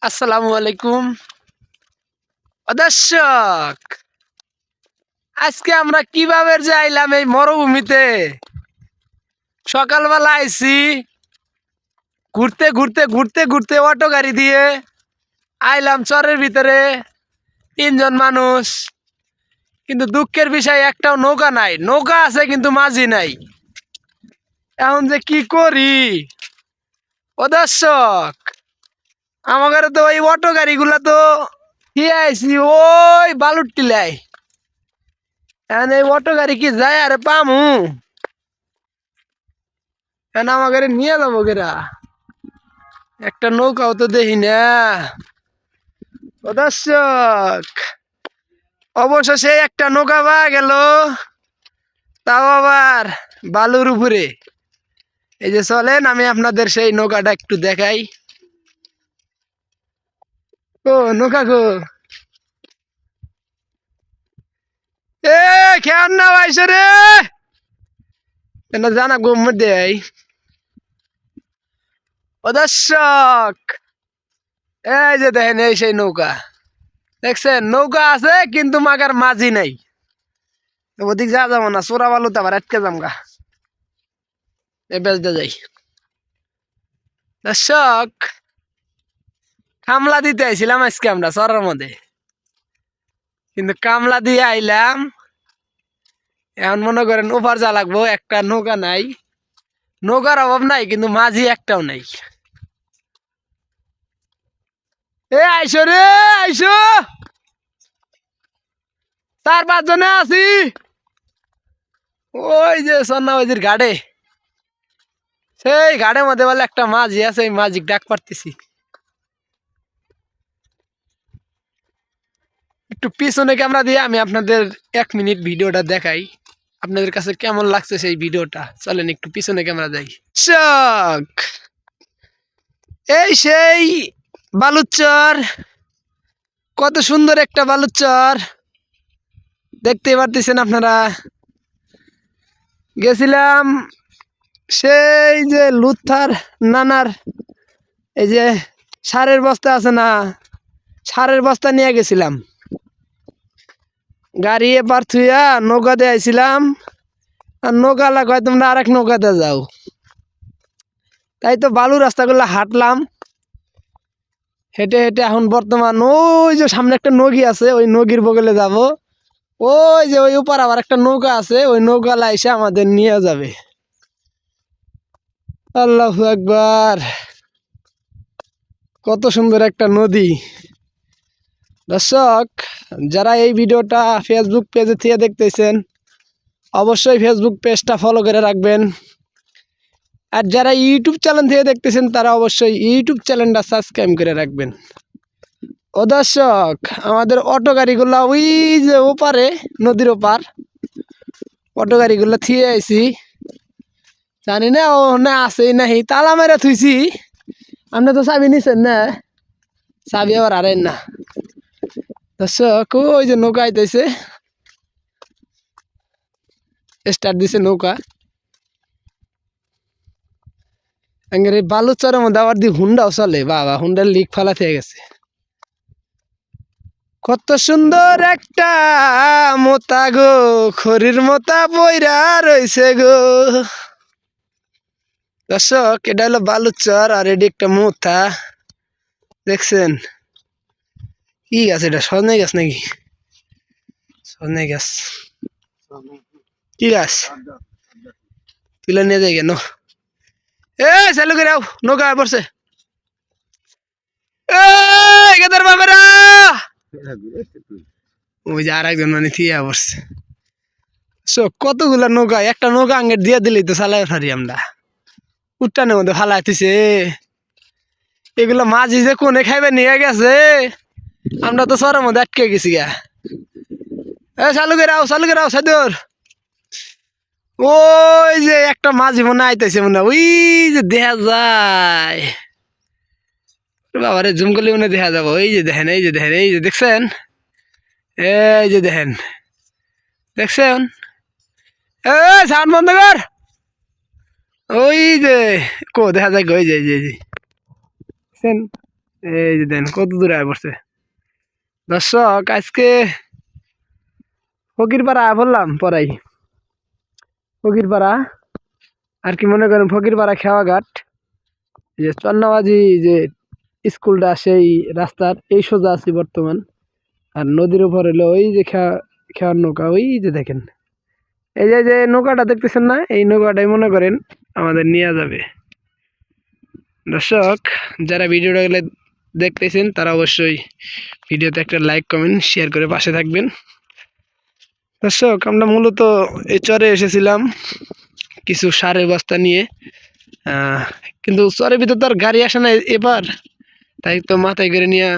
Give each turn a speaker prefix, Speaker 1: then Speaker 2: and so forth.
Speaker 1: আসসালামু আলাইকুম দর্শক। আজকে আমরা কিভাবে যাইলাম এই মরুভূমিতে। সকালবেলা আইছি, ঘুরতে ঘুরতে ঘুরতে ঘুরতে অটো গাড়ি দিয়ে আইলাম চরের ভিতরে। তিনজন মানুষ, কিন্তু দুঃখের বিষয় একটাও নৌকা নাই। নৌকা আছে কিন্তু মাঝি নাই। এখন যে কি করি দর্শক, আমাদের তো ওই অটো গাড়িগুলা তো দিয়ে আইছি ওই বালুর টিলায়। এখন এই অটো গাড়ি কি যায় আরে পামু? এখন আমাকে নিয়ে যাবো গেরা, একটা নৌকাও তো দেখি না দর্শক। অবশেষে একটা নৌকা পাওয়া গেল, তাও আবার বালুর উপরে। এই যে চলেন আমি আপনাদের সেই নৌকাটা একটু দেখাই। ও নৌকা গো, এ খেয়াল না ভাইসো রে, জানা গম দেয় দর্শক। এই যে দেখেন এই সেই নৌকা, দেখছেন? নৌকা আছে কিন্তু মাগার মাঝি নাই। ওদিক যা যাবো না, চোরা বালুতে আবার আটকে যামগা, বেচতে যাই দর্শক। কামলা দিতে আইছিলাম আজকে আমরা চরের মধ্যে, কিন্তু কামলা দিয়ে আইলাম। এখন মনে করেন ওপার যা লাগবো, একটা নৌকা নাই। নৌকার অভাব নাই কিন্তু মাঝি একটাও নাই। এ আইসো রে আইসো, 4-5 জনে আছি ওই যে সন্নাবাজির ঘাটে। সেই ঘাটের মধ্যে বলে একটা মাঝি আছে, এই মাঝি ডাক পারতেছি। একটু পিছনে ক্যামেরা দিয়ে আমি আপনাদের 1 মিনিট ভিডিওটা দেখাই, আপনাদের কাছে কেমন লাগছে সেই ভিডিওটা। চলেন একটু পিছনে ক্যামেরা যাই। চক, এই সেই বালুচর, কত সুন্দর একটা বালুচর দেখতে পারতেছেন আপনারা। গেছিলাম সেই যে লুথার নানার, এই যে সারের বস্তা আছে না, সারের বস্তা নিয়ে গেছিলাম। গাড়ি এবার থুইয়া নৌকাতে আইছিলাম, আর নৌকা লাগায় তোমরা আরেক নৌকাতে যাও। তাই তো বালু রাস্তাগুলো হাঁটলাম, হেঁটে হেঁটে এখন বর্তমান ওই যে সামনে একটা নদী আছে, ওই নদীর বগলে যাব। ওই যে ওই উপর আবার একটা নৌকা আছে, ওই নৌকা লাইসে আমাদের নিয়ে যাবে। আল্লাহু আকবার, কত সুন্দর একটা নদী দর্শক। যারা এই ভিডিওটা ফেসবুক পেজে থেকে দেখতেছেন, অবশ্যই ফেসবুক পেজটা ফলো করে রাখবেন। আর যারা ইউটিউব চ্যানেল থেকে দেখতেছেন, তারা অবশ্যই ইউটিউব চ্যানেলটা সাবস্ক্রাইব করে রাখবেন। দর্শক, আমাদের অটো গাড়িগুলা ওই যে ওপারে, নদীর ওপার, অটো গাড়িগুলা থিয়ে আইছি। জানি না ও না আছে নাহি, তালা মেরে থুইছি। আপনি তো চাবি নিছেন না, চাবি আবার আরেন না দর্শক। ওই যে নৌকা আইতেছে, স্টার্ট দিছে নৌকা। এই বালুচরের মধ্যে আবার দি হুন্ডাও চলে, বাবা হুন্ডার লিক ফালা থেকে গেছে। কত সুন্দর একটা মোতা গো, খড়ির মোতা বইরা রইছে গো। দর্শক, এটা হলো বালুচর, আর এটি একটা মোতা, দেখছেন? কি গাছ এটা? সজনে গাছ নাকি? সজনে গাছ, কি গাছ? তুলে নিয়ে যাই কেন? এ চালু করে আও, নৌকা পড়ছে। এদের বাবারা, ওই যে আর একজন মানে থিয়া পড়ছে। কতগুলা নৌকা, একটা নৌকা আঙ্গের দিয়ে দিলেই তো চালাই ফারি আমরা। উত্তানের মধ্যে ফালাইতেছে এগুলো। মাঝি যে কোনে খাইবে নিয়ে গেছে, আমরা তো চরের মধ্যে আটকে গেছি গা। এ চালু করে আও, চালু করে আও সাদর। ওই যে একটা মাঝি মনে আইতেছে, মনে ওই যে দেখা যায়। বাবারে জুম করলে মনে দেখা যাবো। এই যে দেখেন, এই যে দেখেন, এই যে দেখছেন, এই যে দেখেন, দেখছেন? এ সাউন্ড বন্ধ কর। ওই যে কো দেখা যায়, ওই যে দেখছেন? এই যে দেন কত দূরে আয় পড়ছে দর্শক। আজকে ফকিরপাড়া আয় বললাম পরাই ফকিরপাড়া, আর কি মনে করেন ফকিরপাড়া খেওয়াঘাট, এই যে চন্নাবাজি যে স্কুলটা সেই রাস্তার এই সোজা আছি বর্তমান। আর নদীর উপর হলো ওই যে খেয়ার নৌকা, ওই যে দেখেন এই যে নৌকাটা দেখতেছেন না, এই নৌকাটাই মনে করেন আমাদের নিয়ে যাবে। দর্শক যারা ভিডিওটা দেখতেছেন তারা অবশ্যই ভিডিওতে একটা লাইক কমেন্ট শেয়ার করে পাশে থাকবেন। দর্শক আমরা মূলত এই চরে এসেছিলাম কিছু সারের বস্তা নিয়ে, কিন্তু চরের ভিতর তো আর গাড়ি আসে না এবার, তাই তো মাথায় করে নিয়ে